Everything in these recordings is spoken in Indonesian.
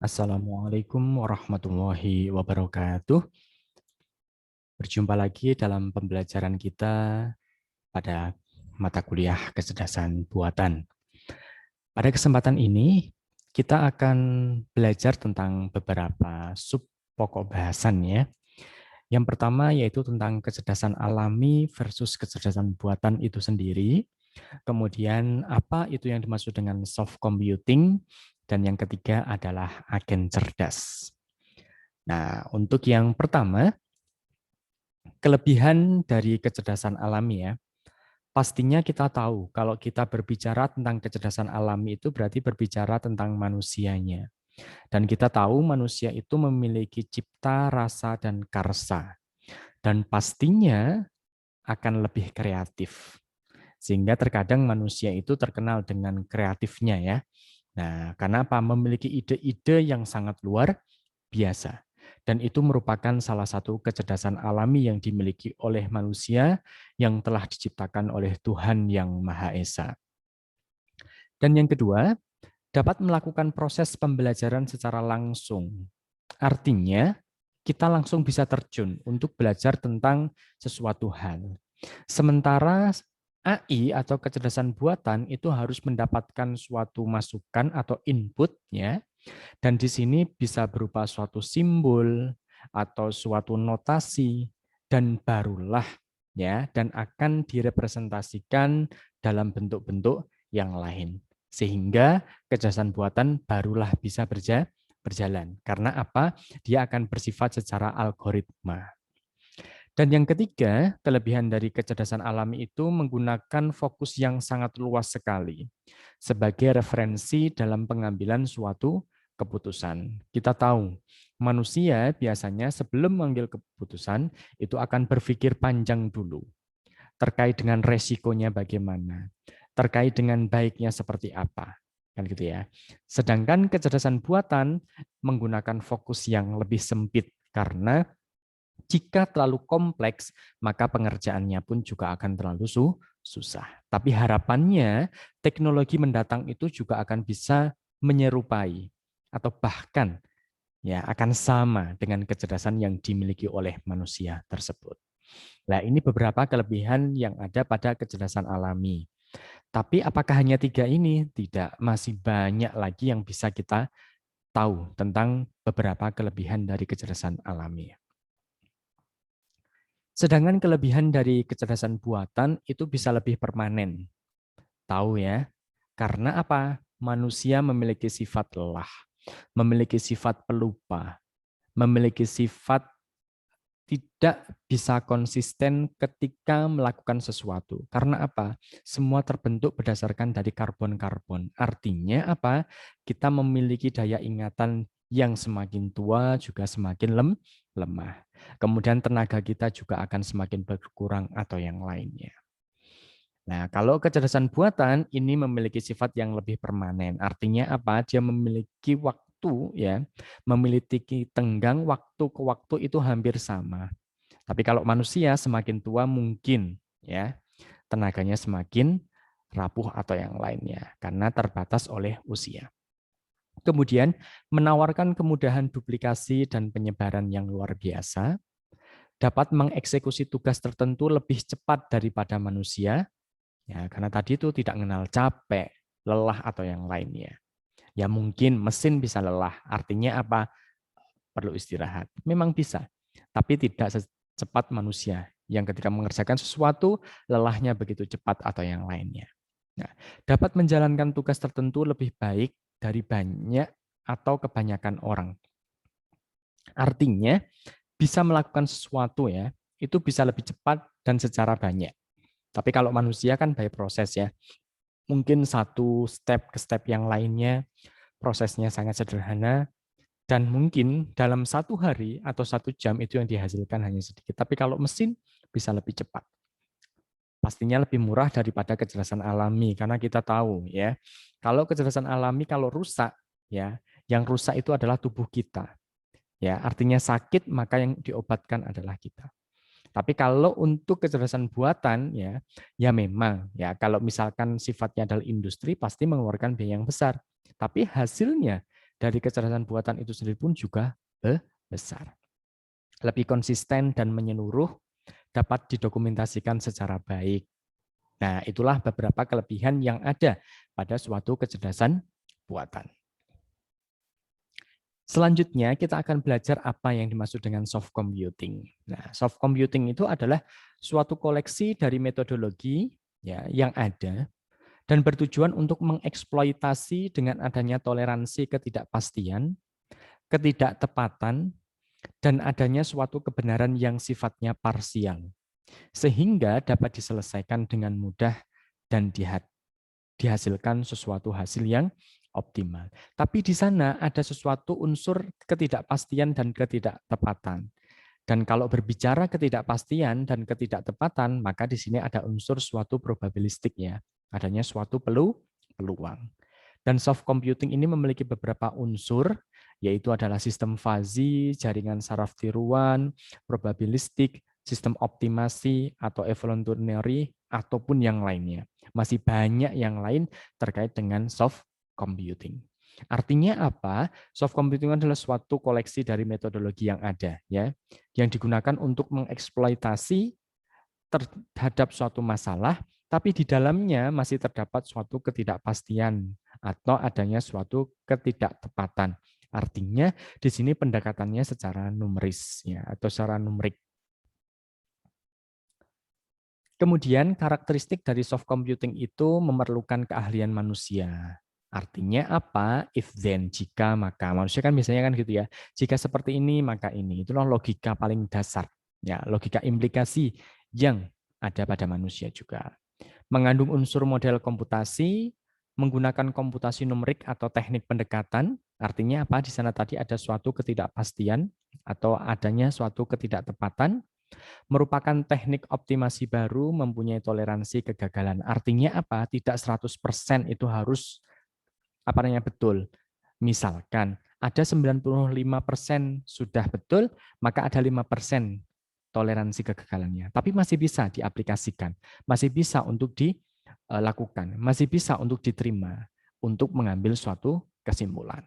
Assalamualaikum warahmatullahi wabarakatuh. Berjumpa lagi dalam pembelajaran kita pada mata kuliah kecerdasan buatan. Pada kesempatan ini, kita akan belajar tentang beberapa sub pokok bahasan ya. Yang pertama yaitu tentang kecerdasan alami versus kecerdasan buatan itu sendiri. Kemudian apa itu yang dimaksud dengan soft computing, dan yang ketiga adalah agen cerdas. Nah, untuk yang pertama, kelebihan dari kecerdasan alami ya. Pastinya kita tahu kalau kita berbicara tentang kecerdasan alami itu berarti berbicara tentang manusianya. Dan kita tahu manusia itu memiliki cipta, rasa, dan karsa. Dan pastinya akan lebih kreatif. Sehingga terkadang manusia itu terkenal dengan kreatifnya ya. Nah, karena apa? Memiliki ide-ide yang sangat luar biasa. Dan itu merupakan salah satu kecerdasan alami yang dimiliki oleh manusia yang telah diciptakan oleh Tuhan Yang Maha Esa. Dan yang kedua, dapat melakukan proses pembelajaran secara langsung. Artinya, kita langsung bisa terjun untuk belajar tentang sesuatu hal. Sementara AI atau kecerdasan buatan itu harus mendapatkan suatu masukan atau input ya, dan di sini bisa berupa suatu simbol atau suatu notasi, dan barulah ya, dan akan direpresentasikan dalam bentuk-bentuk yang lain. Sehingga kecerdasan buatan barulah bisa berjalan. Karena apa? Dia akan bersifat secara algoritma. Dan yang ketiga, kelebihan dari kecerdasan alami itu menggunakan fokus yang sangat luas sekali sebagai referensi dalam pengambilan suatu keputusan. Kita tahu, manusia biasanya sebelum mengambil keputusan itu akan berpikir panjang dulu terkait dengan resikonya bagaimana, terkait dengan baiknya seperti apa, kan gitu ya. Sedangkan kecerdasan buatan menggunakan fokus yang lebih sempit karena jika terlalu kompleks, maka pengerjaannya pun juga akan terlalu susah. Tapi harapannya teknologi mendatang itu juga akan bisa menyerupai atau bahkan ya akan sama dengan kecerdasan yang dimiliki oleh manusia tersebut. Nah, ini beberapa kelebihan yang ada pada kecerdasan alami. Tapi apakah hanya tiga ini? Tidak, masih banyak lagi yang bisa kita tahu tentang beberapa kelebihan dari kecerdasan alami. Sedangkan kelebihan dari kecerdasan buatan itu bisa lebih permanen. Tahu ya? Karena apa? Manusia memiliki sifat lelah, memiliki sifat pelupa, memiliki sifat tidak bisa konsisten ketika melakukan sesuatu. Karena apa? Semua terbentuk berdasarkan dari karbon-karbon. Artinya apa? Kita memiliki daya ingatan yang semakin tua juga semakin lemah. Kemudian tenaga kita juga akan semakin berkurang atau yang lainnya. Nah, kalau kecerdasan buatan ini memiliki sifat yang lebih permanen. Artinya apa? Dia memiliki waktu ya, memiliki tenggang waktu ke waktu itu hampir sama. Tapi kalau manusia semakin tua mungkin ya tenaganya semakin rapuh atau yang lainnya karena terbatas oleh usia. Kemudian menawarkan kemudahan duplikasi dan penyebaran yang luar biasa, dapat mengeksekusi tugas tertentu lebih cepat daripada manusia, ya karena tadi itu tidak mengenal capek, lelah atau yang lainnya. Ya mungkin mesin bisa lelah, artinya apa? Perlu istirahat. Memang bisa, tapi tidak secepat manusia yang ketika mengerjakan sesuatu lelahnya begitu cepat atau yang lainnya. Nah, dapat menjalankan tugas tertentu lebih baik dari banyak atau kebanyakan orang. Artinya bisa melakukan sesuatu ya, itu bisa lebih cepat dan secara banyak. Tapi kalau manusia kan by proses ya. Mungkin satu step ke step yang lainnya, prosesnya sangat sederhana, dan mungkin dalam satu hari atau satu jam itu yang dihasilkan hanya sedikit. Tapi kalau mesin bisa lebih cepat. Pastinya lebih murah daripada kecerdasan alami, karena kita tahu ya, kalau kecerdasan alami kalau rusak, ya, yang rusak itu adalah tubuh kita. Ya, artinya sakit maka yang diobatkan adalah kita. Tapi kalau untuk kecerdasan buatan ya memang ya kalau misalkan sifatnya adalah industri pasti mengeluarkan biaya yang besar. Tapi hasilnya dari kecerdasan buatan itu sendiri pun juga besar. Lebih konsisten dan menyeluruh, dapat didokumentasikan secara baik. Nah, itulah beberapa kelebihan yang ada pada suatu kecerdasan buatan. Selanjutnya, kita akan belajar apa yang dimaksud dengan soft computing. Nah, soft computing itu adalah suatu koleksi dari metodologi ya, yang ada dan bertujuan untuk mengeksploitasi dengan adanya toleransi ketidakpastian, ketidaktepatan, dan adanya suatu kebenaran yang sifatnya parsial, sehingga dapat diselesaikan dengan mudah dan dihasilkan sesuatu hasil yang optimal. Tapi di sana ada sesuatu unsur ketidakpastian dan ketidaktepatan. Dan kalau berbicara ketidakpastian dan ketidaktepatan, maka di sini ada unsur suatu probabilistik ya, adanya suatu peluang. Dan soft computing ini memiliki beberapa unsur, yaitu adalah sistem fuzzy, jaringan saraf tiruan, probabilistik, sistem optimasi atau evolutionary, ataupun yang lainnya. Masih banyak yang lain terkait dengan soft computing. Artinya apa? Soft computing adalah suatu koleksi dari metodologi yang ada, ya, yang digunakan untuk mengeksploitasi terhadap suatu masalah, tapi di dalamnya masih terdapat suatu ketidakpastian atau adanya suatu ketidaktepatan. Artinya di sini pendekatannya secara numeris ya, atau secara numerik. Kemudian karakteristik dari soft computing itu memerlukan keahlian manusia. Artinya apa? If then, jika, maka. Manusia kan biasanya kan gitu ya. Jika seperti ini, maka ini. Itulah logika paling dasar. Ya, logika implikasi yang ada pada manusia juga. Mengandung unsur model komputasi, menggunakan komputasi numerik atau teknik pendekatan. Artinya apa? Di sana tadi ada suatu ketidakpastian atau adanya suatu ketidaktepatan. Merupakan teknik optimasi baru, mempunyai toleransi kegagalan. Artinya apa? Tidak 100% itu harus apa namanya betul. Misalkan ada 95% sudah betul, maka ada 5% toleransi kegagalannya. Tapi masih bisa diaplikasikan, masih bisa untuk dilakukan, masih bisa untuk diterima, untuk mengambil suatu kesimpulan.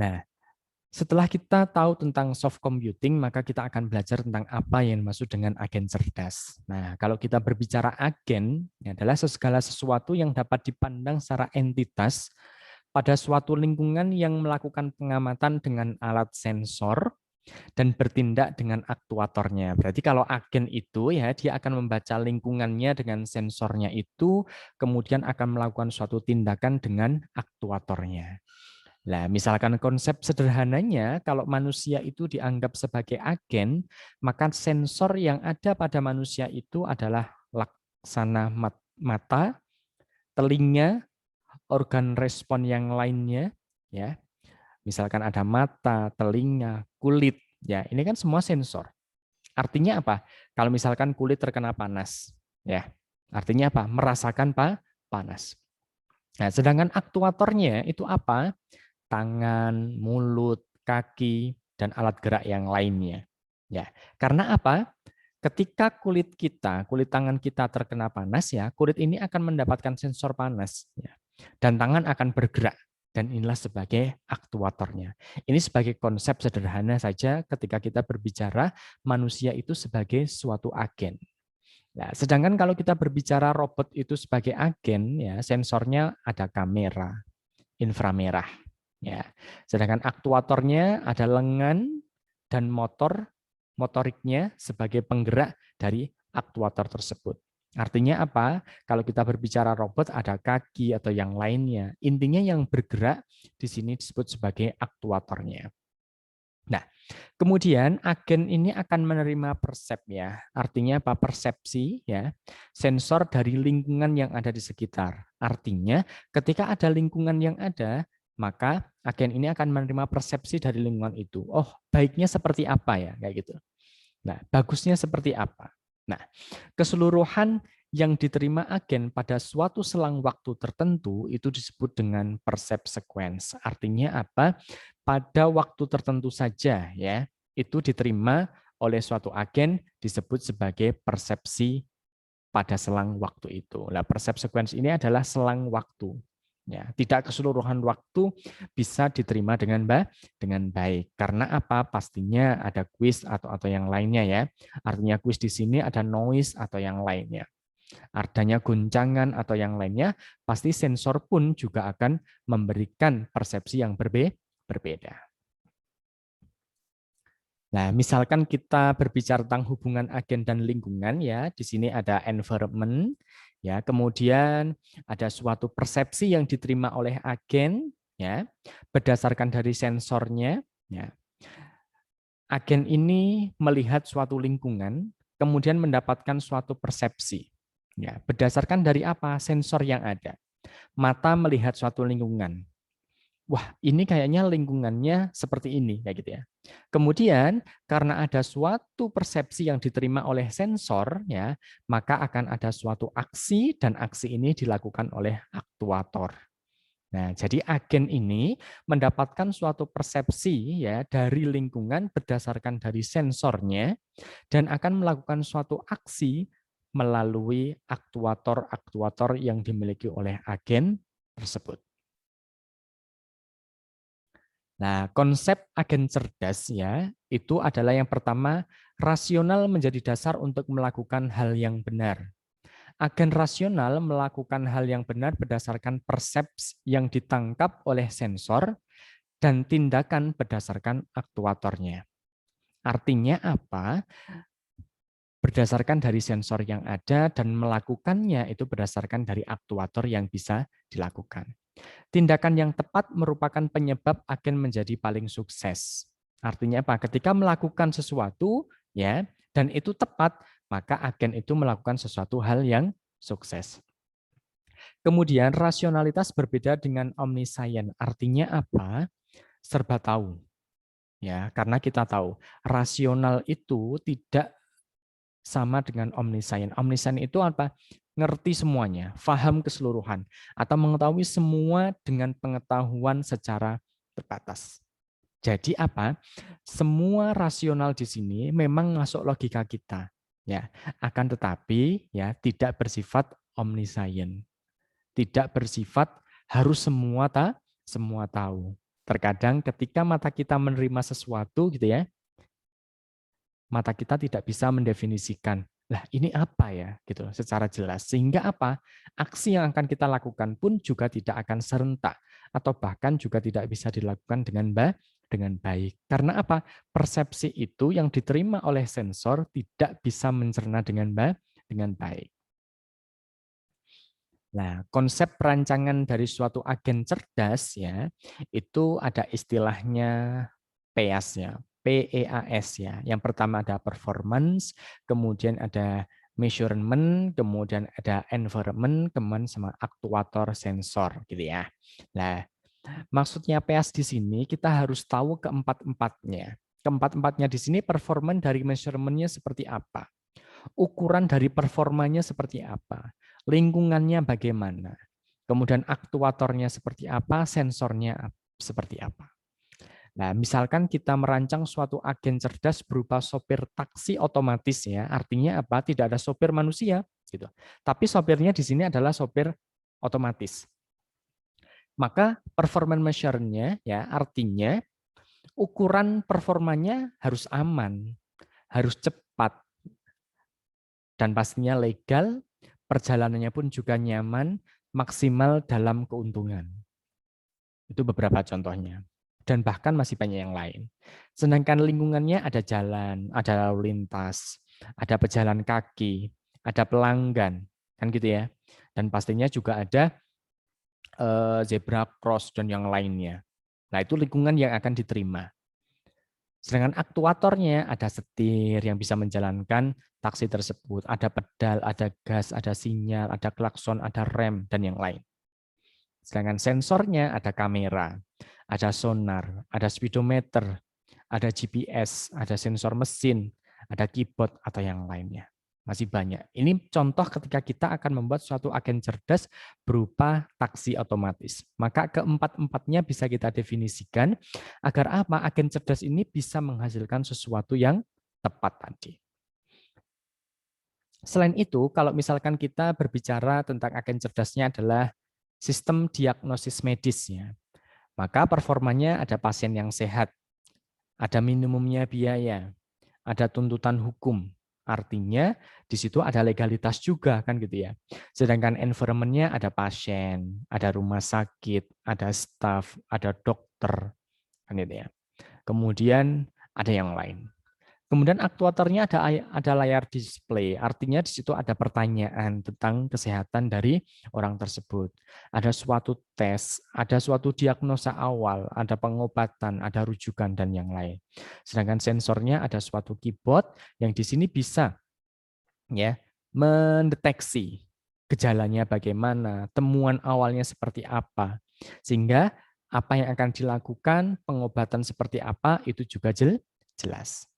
Nah, setelah kita tahu tentang soft computing, maka kita akan belajar tentang apa yang dimaksud dengan agen cerdas. Nah, kalau kita berbicara agen, ini adalah segala sesuatu yang dapat dipandang secara entitas pada suatu lingkungan yang melakukan pengamatan dengan alat sensor dan bertindak dengan aktuatornya. Berarti kalau agen itu ya dia akan membaca lingkungannya dengan sensornya itu, kemudian akan melakukan suatu tindakan dengan aktuatornya. Nah, misalkan konsep sederhananya, kalau manusia itu dianggap sebagai agen, maka sensor yang ada pada manusia itu adalah laksana mata, telinga, organ respon yang lainnya, ya. Misalkan ada mata, telinga, kulit, ya. Ini kan semua sensor. Artinya apa? Kalau misalkan kulit terkena panas, ya. Artinya apa? Merasakan panas. Nah, sedangkan aktuatornya itu apa? Tangan, mulut, kaki, dan alat gerak yang lainnya. Ya, karena apa? Ketika kulit kita, kulit tangan kita terkena panas ya, kulit ini akan mendapatkan sensor panas ya. Dan tangan akan bergerak dan inilah sebagai aktuatornya. Ini sebagai konsep sederhana saja ketika kita berbicara manusia itu sebagai suatu agen. Nah, sedangkan kalau kita berbicara robot itu sebagai agen ya, sensornya ada kamera, inframerah. Ya. Sedangkan aktuatornya ada lengan dan motoriknya sebagai penggerak dari aktuator tersebut. Artinya apa? Kalau kita berbicara robot ada kaki atau yang lainnya. Intinya yang bergerak di sini disebut sebagai aktuatornya. Nah, kemudian agen ini akan menerima persep ya. Artinya apa? Persepsi ya. Sensor dari lingkungan yang ada di sekitar. Artinya ketika ada lingkungan yang ada, maka agen ini akan menerima persepsi dari lingkungan itu. Oh, baiknya seperti apa ya, kayak gitu. Nah, bagusnya seperti apa? Nah, keseluruhan yang diterima agen pada suatu selang waktu tertentu itu disebut dengan persep sequence. Artinya apa? Pada waktu tertentu saja ya, itu diterima oleh suatu agen disebut sebagai persepsi pada selang waktu itu. Nah, persep sequence ini adalah selang waktu. Ya, tidak keseluruhan waktu bisa diterima dengan baik. Karena apa? Pastinya ada kuis atau yang lainnya ya. Artinya kuis di sini ada noise atau yang lainnya. Adanya guncangan atau yang lainnya, pasti sensor pun juga akan memberikan persepsi yang berbeda. Nah, misalkan kita berbicara tentang hubungan agen dan lingkungan ya, di sini ada environment ya, kemudian ada suatu persepsi yang diterima oleh agen ya, berdasarkan dari sensornya ya. Agen ini melihat suatu lingkungan, kemudian mendapatkan suatu persepsi. Ya, berdasarkan dari apa? Sensor yang ada. Mata melihat suatu lingkungan. Wah, ini kayaknya lingkungannya seperti ini, kayak gitu ya. Kemudian, karena ada suatu persepsi yang diterima oleh sensor, ya, maka akan ada suatu aksi dan aksi ini dilakukan oleh aktuator. Nah, jadi agen ini mendapatkan suatu persepsi ya dari lingkungan berdasarkan dari sensornya dan akan melakukan suatu aksi melalui aktuator-aktuator yang dimiliki oleh agen tersebut. Nah, konsep agen cerdas ya, itu adalah yang pertama, rasional menjadi dasar untuk melakukan hal yang benar. Agen rasional melakukan hal yang benar berdasarkan persepsi yang ditangkap oleh sensor dan tindakan berdasarkan aktuatornya. Artinya apa? Berdasarkan dari sensor yang ada dan melakukannya itu berdasarkan dari aktuator yang bisa dilakukan. Tindakan yang tepat merupakan penyebab agen menjadi paling sukses. Artinya apa? Ketika melakukan sesuatu ya dan itu tepat, maka agen itu melakukan sesuatu hal yang sukses. Kemudian rasionalitas berbeda dengan omniscient. Artinya apa? Serba tahu. Ya, karena kita tahu rasional itu tidak sama dengan omniscient. Omniscient itu apa? Ngerti semuanya, paham keseluruhan, atau mengetahui semua dengan pengetahuan secara terbatas. Jadi apa? Semua rasional di sini memang masuk logika kita, ya. Akan tetapi ya tidak bersifat omniscient. Tidak bersifat harus semua tahu. Terkadang ketika mata kita menerima sesuatu gitu ya, mata kita tidak bisa mendefinisikan, lah ini apa ya gitu secara jelas. Sehingga apa? Aksi yang akan kita lakukan pun juga tidak akan serentak atau bahkan juga tidak bisa dilakukan dengan baik. Karena apa? Persepsi itu yang diterima oleh sensor tidak bisa mencerna dengan baik. Nah, konsep perancangan dari suatu agen cerdas ya, itu ada istilahnya PEAS ya, PEAS ya. Yang pertama ada performance, kemudian ada measurement, kemudian ada environment, kemudian sama aktuator sensor gitu ya. Nah, maksudnya PEAS di sini kita harus tahu keempat-empatnya. Keempat-empatnya di sini performance dari measurement-nya seperti apa? Ukuran dari performanya seperti apa? Lingkungannya bagaimana, kemudian aktuatornya seperti apa, sensornya seperti apa. Nah, misalkan kita merancang suatu agen cerdas berupa sopir taksi otomatis ya, artinya apa? Tidak ada sopir manusia gitu. Tapi sopirnya di sini adalah sopir otomatis. Maka performance measure-nya ya artinya ukuran performanya harus aman, harus cepat dan pastinya legal, perjalanannya pun juga nyaman, maksimal dalam keuntungan. Itu beberapa contohnya. Dan bahkan masih banyak yang lain. Sedangkan lingkungannya ada jalan, ada lalu lintas, ada pejalan kaki, ada pelanggan, kan gitu ya. Dan pastinya juga ada zebra cross dan yang lainnya. Nah, itu lingkungan yang akan diterima. Sedangkan aktuatornya ada setir yang bisa menjalankan taksi tersebut, ada pedal, ada gas, ada sinyal, ada klakson, ada rem, dan yang lain. Sedangkan sensornya ada kamera, ada sonar, ada speedometer, ada GPS, ada sensor mesin, ada keyboard, atau yang lainnya. Masih banyak. Ini contoh ketika kita akan membuat suatu agen cerdas berupa taksi otomatis. Maka keempat-empatnya bisa kita definisikan agar apa? Agen cerdas ini bisa menghasilkan sesuatu yang tepat tadi. Selain itu, kalau misalkan kita berbicara tentang agen cerdasnya adalah sistem diagnosis medisnya. Maka performanya ada pasien yang sehat, ada minimumnya biaya, ada tuntutan hukum. Artinya di situ ada legalitas juga kan gitu ya. Sedangkan environment-nya ada pasien, ada rumah sakit, ada staff, ada dokter kan gitu ya. Kemudian ada yang lain. Kemudian aktuatornya ada layar display, artinya di situ ada pertanyaan tentang kesehatan dari orang tersebut. Ada suatu tes, ada suatu diagnosa awal, ada pengobatan, ada rujukan dan yang lain. Sedangkan sensornya ada suatu keyboard yang di sini bisa ya mendeteksi gejalanya bagaimana, temuan awalnya seperti apa, sehingga apa yang akan dilakukan, pengobatan seperti apa itu juga jelas.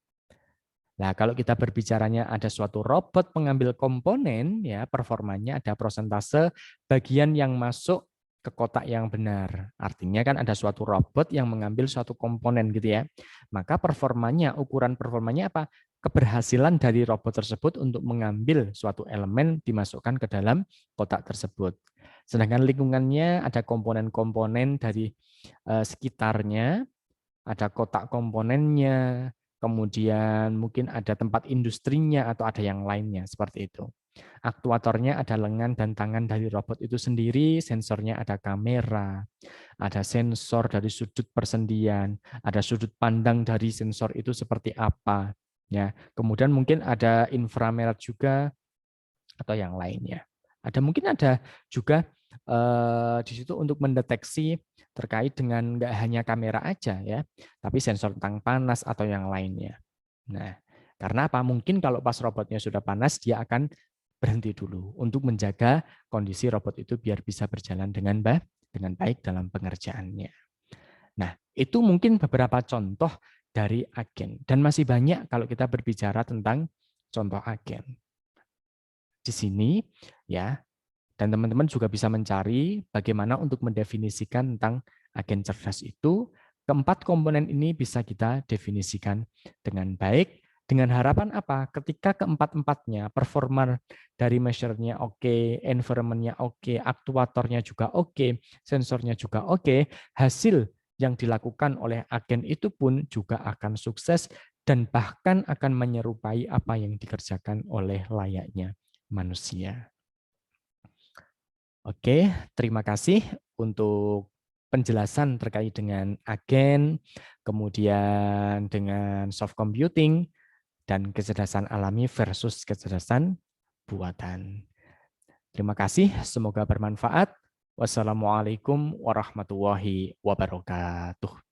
Nah, kalau kita berbicaranya ada suatu robot pengambil komponen, ya performanya ada persentase bagian yang masuk ke kotak yang benar. Artinya kan ada suatu robot yang mengambil suatu komponen gitu ya. Maka performanya, ukuran performanya apa? Keberhasilan dari robot tersebut untuk mengambil suatu elemen dimasukkan ke dalam kotak tersebut. Sedangkan lingkungannya ada komponen-komponen dari sekitarnya, ada kotak komponennya, kemudian mungkin ada tempat industrinya atau ada yang lainnya, seperti itu. Aktuatornya ada lengan dan tangan dari robot itu sendiri, sensornya ada kamera, ada sensor dari sudut persendian, ada sudut pandang dari sensor itu seperti apa. Ya, kemudian mungkin ada inframerah juga atau yang lainnya. Mungkin ada juga di situ untuk mendeteksi terkait dengan nggak hanya kamera aja ya, tapi sensor tentang panas atau yang lainnya. Nah, karena apa? Mungkin kalau pas robotnya sudah panas, dia akan berhenti dulu untuk menjaga kondisi robot itu biar bisa berjalan dengan baik dalam pengerjaannya. Nah, itu mungkin beberapa contoh dari agen. Dan masih banyak kalau kita berbicara tentang contoh agen. Di sini ya, dan teman-teman juga bisa mencari bagaimana untuk mendefinisikan tentang agen cerdas itu. Keempat komponen ini bisa kita definisikan dengan baik, dengan harapan apa? Ketika keempat-empatnya, performa dari measure-nya oke, environment-nya oke, aktuatornya juga oke, sensornya juga oke, hasil yang dilakukan oleh agen itu pun juga akan sukses dan bahkan akan menyerupai apa yang dikerjakan oleh layaknya manusia. Oke, terima kasih untuk penjelasan terkait dengan agen, kemudian dengan soft computing, dan kecerdasan alami versus kecerdasan buatan. Terima kasih, semoga bermanfaat. Wassalamualaikum warahmatullahi wabarakatuh.